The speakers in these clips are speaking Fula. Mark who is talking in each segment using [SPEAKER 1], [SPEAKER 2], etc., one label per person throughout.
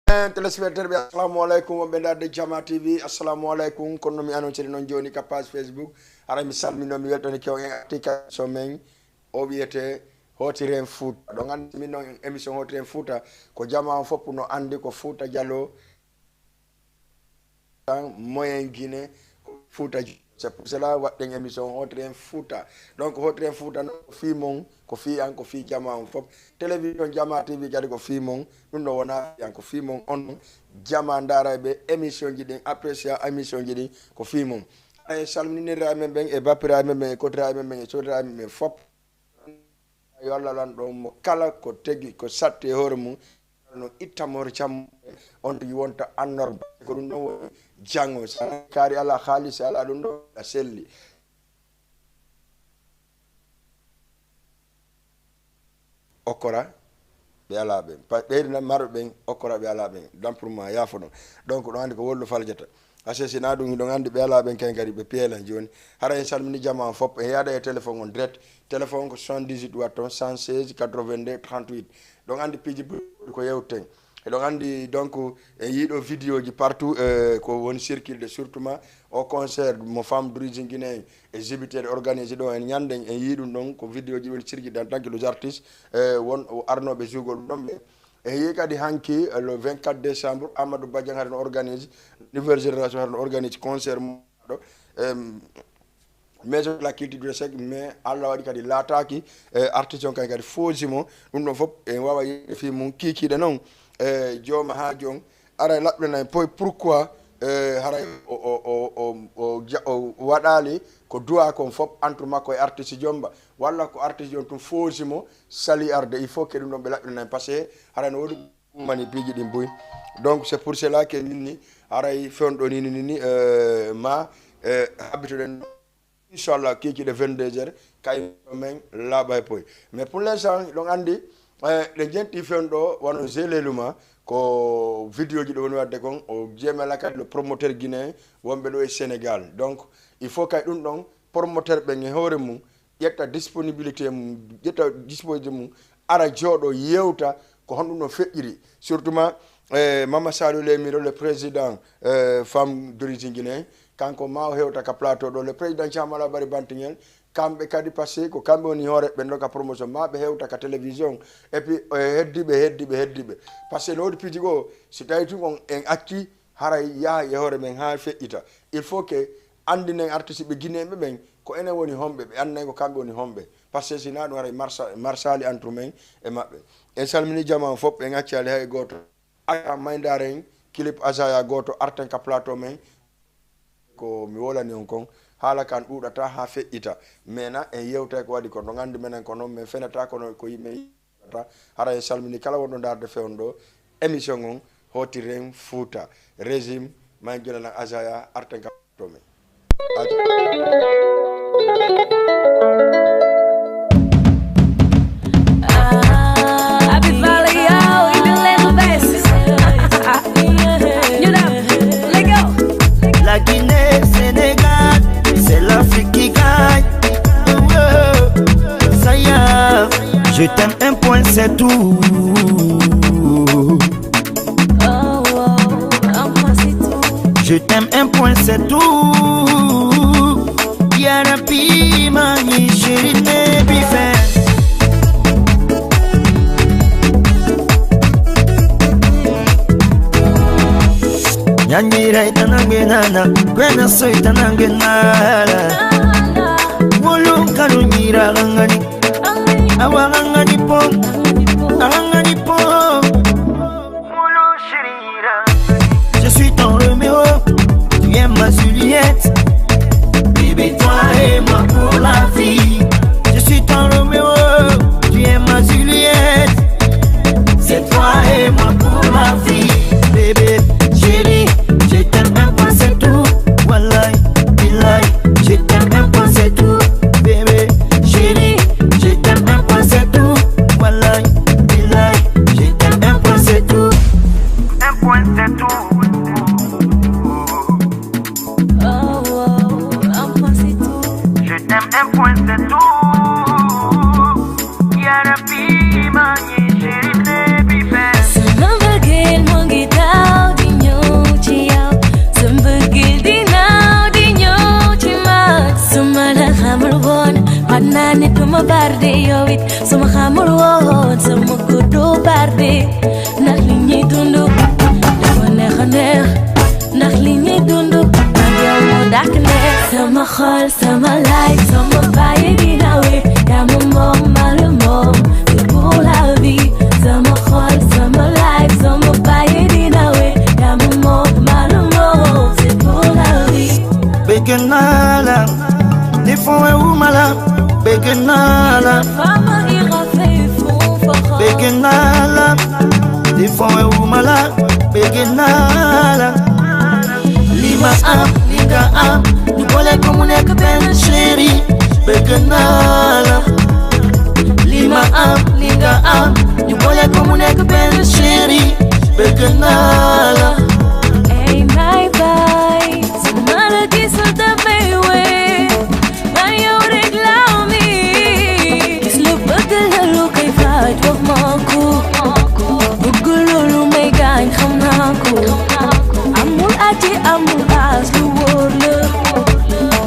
[SPEAKER 1] Telespectateur bi assalamu alaikum wonɓe darde Jama TV assalamu alaikum kono mi annoncé non joni ka page Facebook ara mi salmino mi weltoni kew en application men o wiyete Hotiren Fouta ɗo gandi min non émission Hotiren Fouta ko jama on fopp no andi ko Fouta Diallo moyen Guinée Fouta. C'est pour cela waɗɗen émission Hotiren Fouta. Donc Hotiren Fouta ko fi mon ko fi an ko fi jama on fop télévision Jama TV kadi ko fi mon ɗum ɗo wona an ko fi mon on jama darayɓe émission ji ɗin apprécia émission ji ɗin ko fi mon e salminiriraɓe men ɓen e bappiraɓe men e kotiraɓe men e sodiraɓe men fop yo Allah lan ɗo mo kala ko tegi ko satti e hoore mum no ittamore cam on to wonta annorba ko ɗum ɗon woni jango sa kaari ala haalis ala ɗum ɗo a selli okora ɓe ala ɓen ɓeydina marɓe ɓen okora ɓe ala ɓen dampourement yaafo ɗon donc ɗon andi ko wollu faljata asesina ɗum ɗon andi ɓe ala ɓen ken kadi ɓe peelan joni hara en salmini jama fop en yaada e téléphone on direct téléphone ko 78 watton 116 82 38 ɗon andi piiji ko yewten eɗon andi donc en yiiɗo vidéo ji partout ko woni circulde surtout ma au concert mo femme d'origine guinéen e jibitede organisé ɗo en ñanden en yiiɗum ɗon ko vidéo ji woni circulde en tant que les artistes won arnoɓe jugol ɗum ɗon ɓe en yii kadi hanki le 24 décembre Amadou Badian haɗa no organise nouvelle génération haɗa no organise concert ɗo maison de la culture du sec mais Allah waɗi kadi laataki artiste on kadi foosimo ɗum ɗon fof en wawa yiide fi mum kiikiɗe noon jooma ha jon ara laɓɓinay pourquoi haray o waɗali ko duwa kon fof entre makko e artiste jomba walla ko artiste jon tum foosimo sali arde il faut que ɗum ɗon ɓe laɓɓinay par ce que haray no woɗi mani piiji ɗin boyi donc c'est pour cela que minni haray fewno ɗo ni ma habituɗen inchallah kikiɗe 22 heures kay men laaɓa e poy mais pour l'instant ɗon andi ɗe jenti fen ɗo wono geleluma ko vidéo ji ɗo woni wadde kon o jeemela kadi le promoteur guinéen wonɓe ɗo e Sénégal donc il faut kay ɗum ɗon promoteur ɓen e hoore mum ƴetta disponibilité mum ƴetta disposition mum ara jooɗo yewta ko honɗum ɗo feƴƴiri surtout ma Mama Salou Lemiro le président femme d'origine guinéen kanko ma o hewta ka plateau ɗo le président Thiamala Bari Bantingel kamɓe kadi passé ko kamɓe woni hoore ɓen ɗo ka promotion ma ɓe hewta ka télévision et puis heddiɓe par ce que no woodi piiji goo si tawi tun on en acci haray yaha e hoore men ha feƴƴita il faut que andinen artiste ɓe guinéɓe ɓen ko enen woni homɓe ɓe andanen ko kamɓe woni homɓe par ce que sina ɗum haray marsali entre men e maɓɓe en salmini jama fof ɓe gaccali hay goto aya maydaren clip asaya goto arten ka plateau men ko mi wolani on kon haala kan ɗuɗata ha feƴƴita maintenant en yewta ko waɗi ko no gandi menen ko noon min fenata kono ko yimɓe yiata hara en salmini kala wonɗo darde fewon ɗo émission on Hotiren Fouta régime may jolanan asaya arten ka plateau men
[SPEAKER 2] La Guinée, Sénégal, c'est l'Afrique qui gagne. Ça y est, je t'aime un point, c'est tout. Je t'aime un point, c'est tout. Yarabi, mani, chérie, baby, Nyanyira itanange nana, kwena so itanange nana. Wolo kalunyira gangani, awa gangani pom, gangani pom. Wolo shirira. Je suis ton Roméo, tu es ma Juliette. Bébé, toi et moi pour la vie. Je suis ton Roméo, tu es ma Juliette. C'est toi et moi pour la vie, bébé, chérie. Je t'aime un point c'est tout, wallahi, billahi. Je t'aime un point c'est tout, bébé, chérie. Je t'aime un point c'est tout, wallahi, billahi.
[SPEAKER 3] bi ndax li ñuy dund dafa neex a neex ndax li ñuy dund ak yow moo dàkk neex sama xol sama life sama bàyyi dina wéy yaa ma moom maa la moom c'est pour la vie sama xol sama life sama bàyyi dina wéy yaa ma moom maa la moom c'est pour la vie
[SPEAKER 2] bëgg naa la di foowe wu ma la bëgg naa la
[SPEAKER 3] fama ira fay foofa
[SPEAKER 2] bëgg naa la di foowe wu ma la bëgg naa la li ma am li nga am ñu boole ko mu nekk benn chéri bëgg naa la li ma am li nga am ñu boole ko mu nekk benn chéri bëgg naa la
[SPEAKER 3] ay may bay su ma la gisul damay wéy man yow rek laa mi gis lu bëgg la lu koy faaj wax ma ko bëgg loolu may gaañ xam naa ko amul aji amul as lu wóor la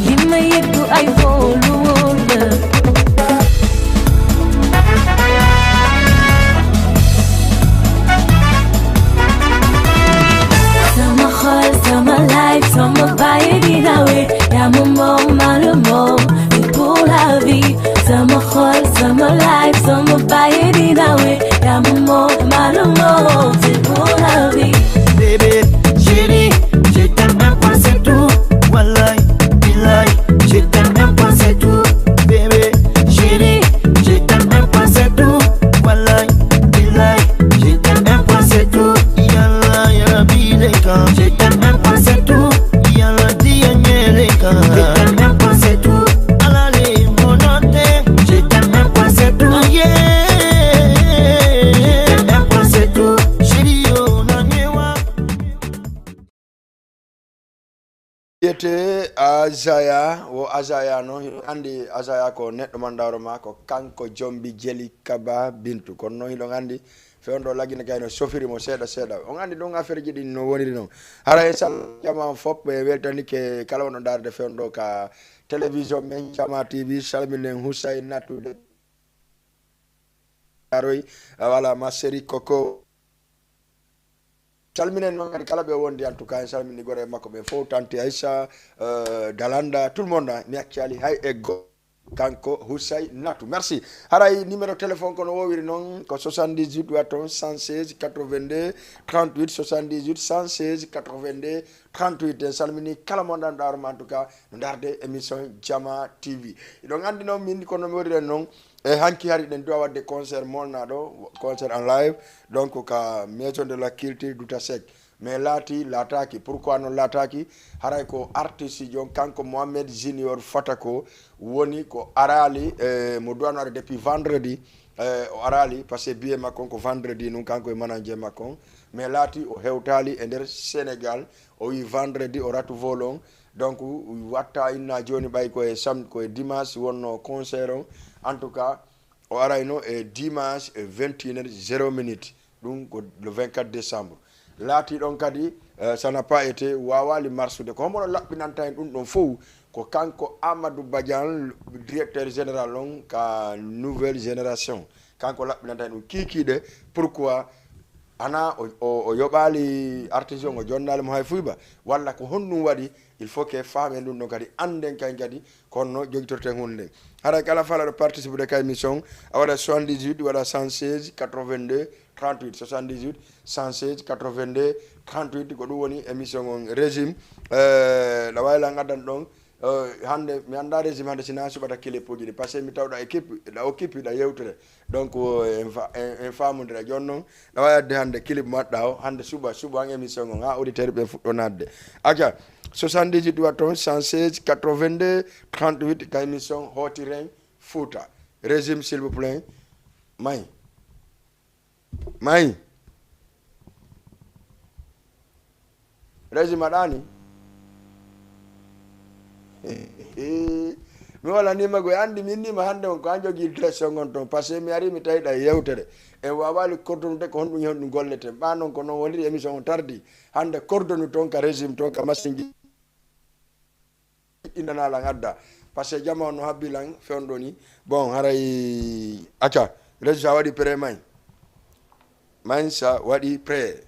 [SPEAKER 3] li ma yëg du ay foo lu wóor la sama xol sama life sama bàyyi dina wéy yaa ma moom maa la moom c'est pour la vie sama xol sama life sama bàyyi dina wéy yaa ma moom maa la moom c'est pour la vie
[SPEAKER 2] bébé chéri je t'aime un point c'est tout wallahi billahi je t'aime un point c'est tout bébé chéri je t'aime un point c'est tout wallahi billahi je t'aime un point c'est tout yalla ya rabbi leka je t'aime un point c'est tout yalla dia nyeleka je t'aime un point c'est tout alale monote je t'aime un point c'est tout yeah je t'aime un point c'est tout chéri yo nanyewa
[SPEAKER 1] yete Azaya wo Azaya no andi Azaya ko neddo mandaro ma ko kanko jombi jeli kaba bintu kono no hilo andi fewndo lagina kayno sofiri mo seda on andi don affaire jidi no woniri non hara e sal jama fop be weltani ke kala wono darde fewndo ka télévision men Jama TV salminen Hussein natude aroy wala ma série Coco salminen non kadi kala be wondi en tout cas salmini gore makko be fo tanti Aïcha Dalanda tout le monde mi acciali hay e go kanko Hussein Natu merci haray numéro téléphone kono wowiri non ko 78 waton 116 82 38 78 116 82 38 salmini kala mo dandar en tout cas no darde émission Jama TV donc andi non min kono mi wori non e hanki hari den do wadde concert molna do concert en live donc ka maison de la culture duta sec mais lataki pourquoi non lataki haray ko artiste jon kanko Mohamed Junior Fatako woni ko arali mo doonare depuis vendredi o arali parce que biye makon ko vendredi non kanko e manager makon mais laati o hewtali e der Sénégal o wi vendredi o ratu volon donc watta inna joni bay ko e sam ko e dimanche wonno concert on en tout cas o arayno e dimanche 21h00 dum ko le 24 décembre laati don kadi ça n'a pas été wawali marsude ko homo labbinanta en dum don fow ko kanko Amadou Badian directeur général on ka nouvelle génération kanko labbinanta en kikide pourquoi ana o yobali artisan o jonnale mo hay fuyba walla ko honnum wadi il faut que femme en dum kadi anden kay kadi konno jogitorten hunde hara kala fala de participer de kay mission awada 78 wala 116 82 38 78 116 82 38 ko dum woni émission on régime la wayla ngadan don hande mi anda régime hande sina subata kilipoji di parce que mi tawda équipe da occupe da yewtere donc en famudira jonnon la wayade hande clip madda o hande suba en émission on ha auditeur be fuddo nadde aca 78 waton 116 82 38 ka émission hotiren Fouta régime s'il vous plaît may régime adani mi wala ni mago andi min ni ma hande on ko anjogi direction on ton parce que mi ari mi tayda yewtere e wawali coordonner ko honɗum hen ɗum gollete ba non ko non woniri émission on tardi hande coordonner ton ka régime ton ka machine indanala ngadda parce que jama on no habbilan fewndo ni bon haray acca régime waɗi pré may Mansa waɗi prayer.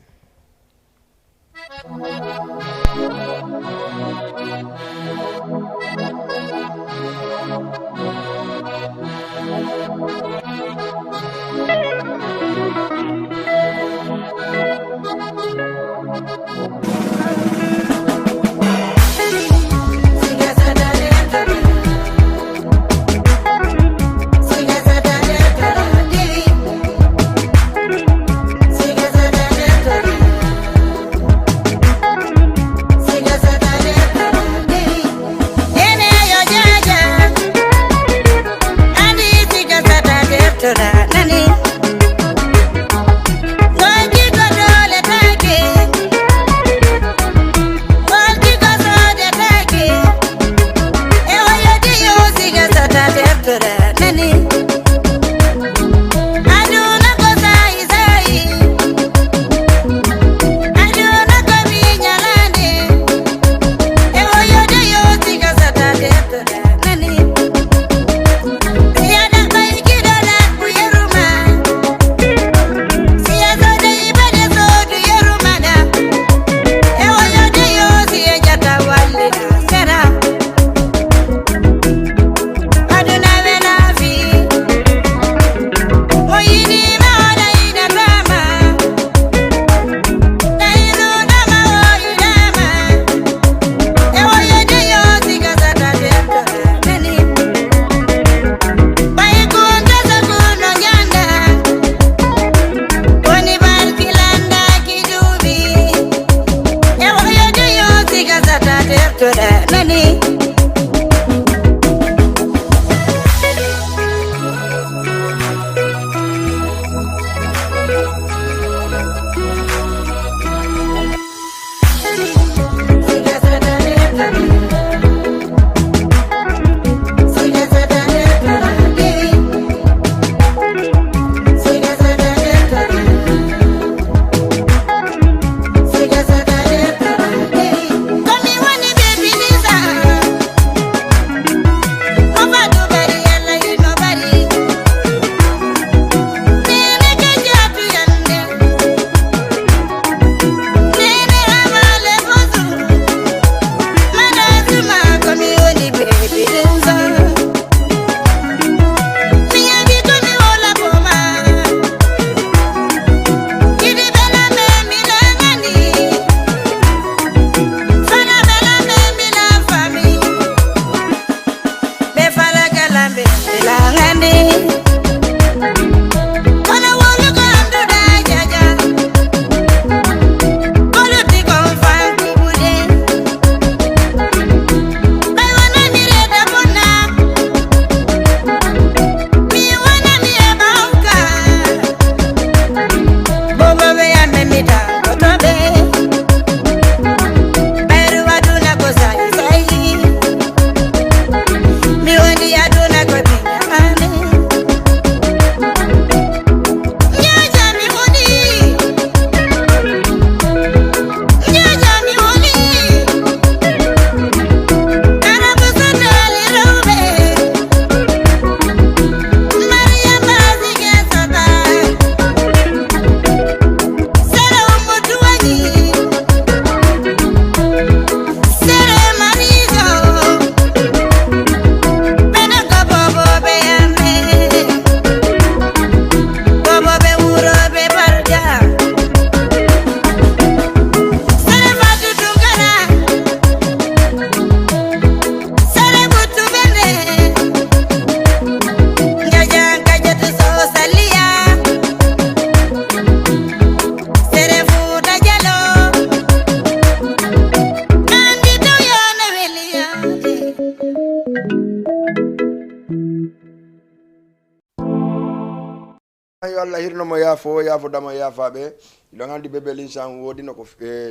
[SPEAKER 1] yo Allah hirno mo yaafo yaafodamo yaafaɓe ɗon andi bébé l'insan wodi noko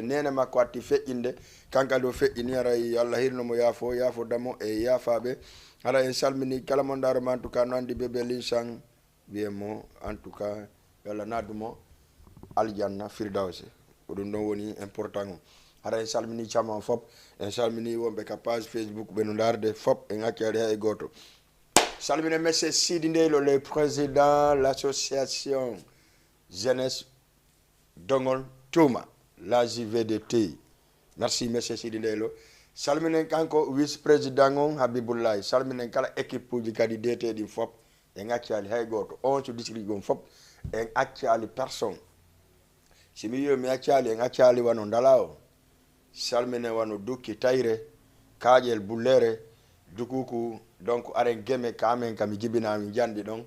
[SPEAKER 1] nene makko atti feƴƴinde kankali o feƴƴini ara Allah hirno mo yaafo yaafodamo e yaafaɓe ara en salmini kala mon daroma en tout cas no andi bébé l'insan wiyemo en tout cas yo Allah naddumo aljanna firdawse ko ɗum ɗon woni important o ara en salmini caman fop en salmini wonɓe ka page Facebook ɓe no darde fop en hakkadi ha e goto salmine monsieur Sidi Ndeylo le président de l'association jeunesse dongol tuma la JVDT. Merci monsieur Sidi Ndelo. Salminen kanko vice président on Habibullahi. Salminen kala équipe puji kadi DT di fop en actuali hay goto on to district gon fop en actuali personne. Si mi yo mi actuali en actuali wano ndalao. Salminen wano duki tayre kaajel bullere dukuku donc aren geme kamen kam jibina mi jandi don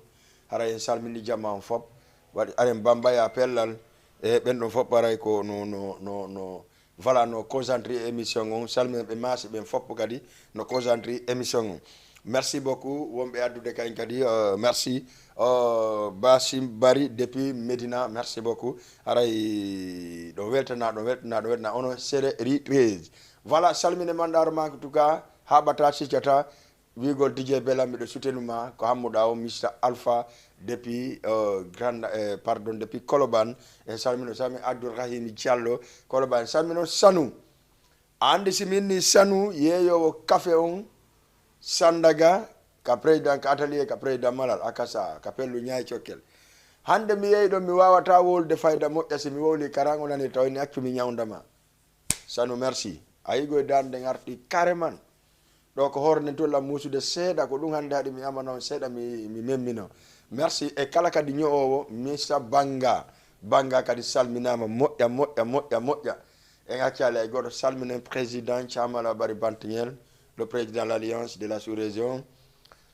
[SPEAKER 1] hara en salmini jama on fop wadi aren bambaya pellal e ben don fop paray ko no voilà no concentré émission on salmina be masi ben fop kadi no concentré émission on. Merci beaucoup wombe addude kay kadi merci Basim Bari depuis Medina, merci beaucoup haray do weltana ono série 13. Voilà, salmine mandar ma en tout cas habata sicata wigol DJ Belami de soutenuma ko hamuda o Mr Alpha depuis depuis Koloban et salmino sami Abdul Rahim Diallo Koloban salmino Sanu andi simini Sanu yeyo café on Sandaga ka président ka atelier ka président Malal akasa ka pelu nyaay ciokel hande mi yeydo mi wawata wolde fayda moƴƴa si mi wowli karango nani tawni accu mi nyawndama Sanu merci ayigo dande ngarti carrément do ko horne tolla musude seeda ko dum hande hadi mi amano seeda mi memmino merci e kala kadi nyoowo Mr Banga kadi salminama moƴƴa en accale e goto salminen président Chamala Bari Bantignel le président de l'Alliance de la sous-région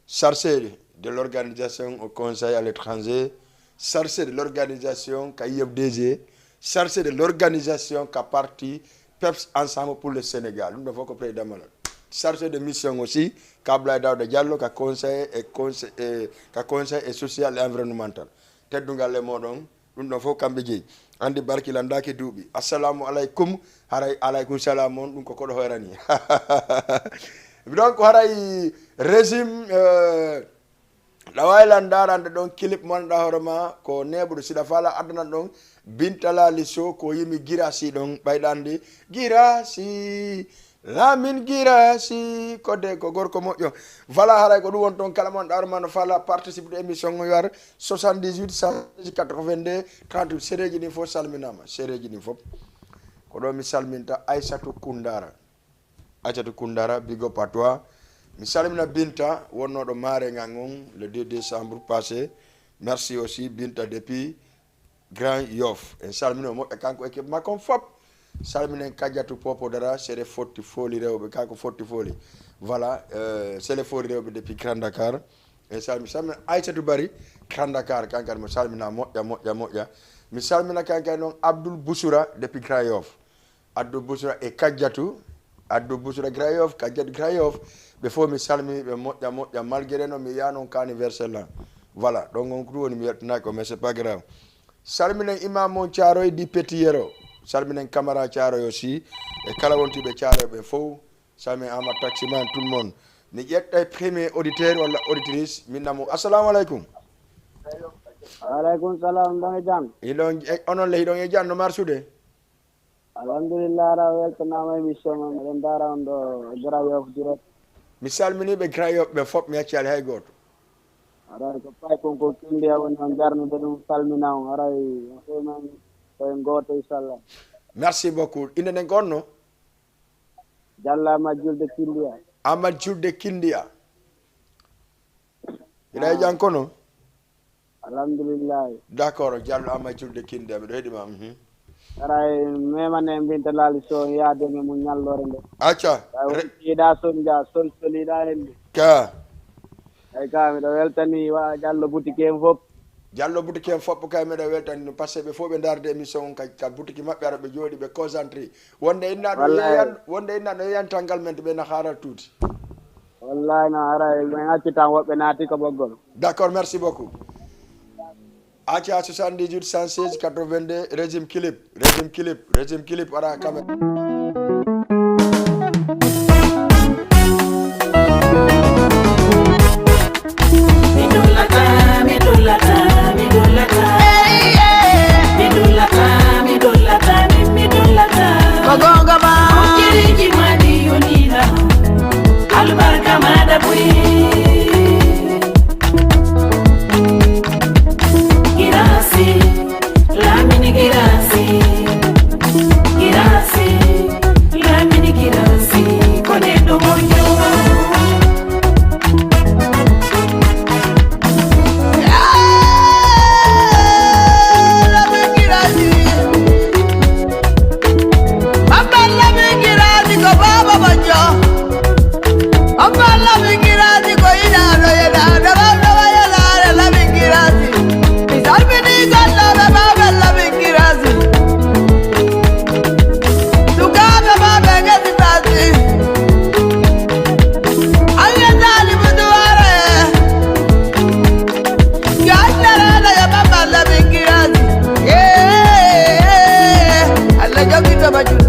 [SPEAKER 1] chargé de l'organisation au conseil à l'étranger chargé de l'organisation KIFDG chargé de l'organisation qu'a parti PEPS ensemble pour le Sénégal. Nous devons que président Malal. Chargé de mission aussi, Kabla Daouda Diallo, qui conseil et social et environnemental. Tête dunga le modon, nous devons kambiji. Andi barki landaki dubi. Assalamu alaikum, haray alaikum salam, nous ko kodo horani. Donc haray régime la waylandara ande don clip mon da horoma ko nebudo sida fala aduna don bintala liso ko yimi girasi don baydandi girasi lamin girasi kode ko gorko moƴƴo voilà haray ko dum won ton kala mon da horoma no fala participe de émission mo yar 78 182 38 sereji ni fo salminama sereji ni fop ko do mi salminta Aissatou Koundara big up à toi. Mi salimina Binta wonnoɗo mare ngangon le 2 décembre passé. Merci aussi Binta depuis Grand Yoff. En salmino moƴƴa kanko équipe makon fop. Salminen Kadiatou Popo Dara c'est les forti foli rewɓe kanko forti foli. Voilà, c'est les foli rewɓe depuis Grand Dakar. En salmina Aïssatou Bari Grand Dakar kankadi mo salmina moƴƴa. Mi salmina kankadi noon Abdoul Boussoura depuis Grand Yoff. Abdoul Boussoura et Kadiatou Abdoul Boussoura Grand Yoff, Kadiatou Grand Yoff. Before mi salmi be moƴƴa malgré no mi yanon ka anniversaire là voilà donc on ko woni mi yettina ko mais c'est pas grave salminen imam mon Thiaroye di Petiyero salminen camara Thiaroye aussi e kala wontibe Thiaroye be fof salmi ama taximan tout le monde mi ƴetta premier auditeur wala auditrice min namo assalamu alaikum
[SPEAKER 4] alaikum salam don jam
[SPEAKER 1] idon onon le idon e janno marsude
[SPEAKER 4] alhamdulillah ra weltanama émission mon den dara on do Grand Yoff direct
[SPEAKER 1] mi salmini ɓe Grand Yoff ɓe fop mi accali hay goto
[SPEAKER 4] aray ko pay konko kindiya woni on jarnude ɗum salmina on aray fomen koye goto inchallah
[SPEAKER 1] merci beaucoup inde nden gonno
[SPEAKER 4] Diallo Amadou Julde Kindiya
[SPEAKER 1] ina e jan kono
[SPEAKER 4] alhamdulillah
[SPEAKER 1] d'accord Diallo Amadou Julde Kindiya mbiɗo heeɗima
[SPEAKER 4] aray memane mbinta laali so yaademe mu ñallore nde
[SPEAKER 1] acca
[SPEAKER 4] yiɗa sonja soliɗa hende
[SPEAKER 1] ka
[SPEAKER 4] ay ka miɗo weltani wa Diallo boutique en fof
[SPEAKER 1] Diallo boutique en fof kay miɗo weltani ɗum par ce que ɓe fof ɓe darde émission on ka boutique maɓɓe ara ɓe jooɗi ɓe concentré wonde innaɗo yeyantal ngal men to ɓe naharal tuuti
[SPEAKER 4] wallahi no aray min accitan woɓɓe naati ko ɓoggol
[SPEAKER 1] d'accord merci beaucoup acca 78 116 82 régime clip ara kamen
[SPEAKER 2] Magonga ma
[SPEAKER 3] Kiriji madi yonina albarka mada buri girasi lamini girasi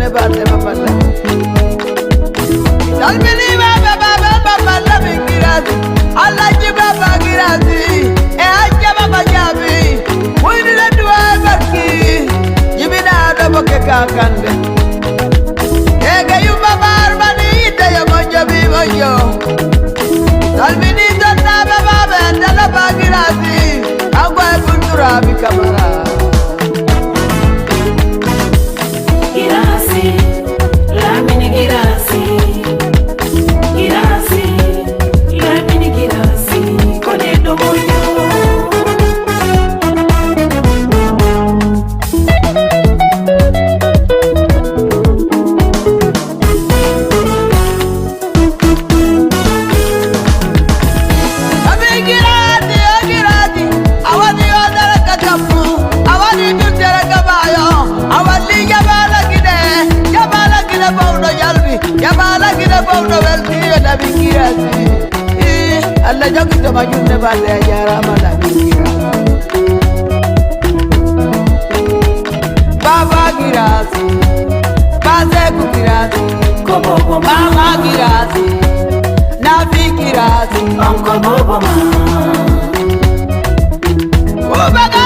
[SPEAKER 5] junne balle baballa salmini baballa bingirati alla jibaba girati e ajja baba jabi wini la duwa barki jibina do boke kakande ege yu babar bani ite yo mojo bi mojo salmini tata baba dala bagirati agwa buntura bi kamara
[SPEAKER 3] girasi lamini girasi girasi lamini girasi kone do moyo
[SPEAKER 5] Pauno veltiyo na bingirasi alla jogi to majunne balle ajara mala bingirasi baba girasi baze kukirasi mama girasi nafi girasi
[SPEAKER 3] Uncle Bobo Ma
[SPEAKER 5] Ubaga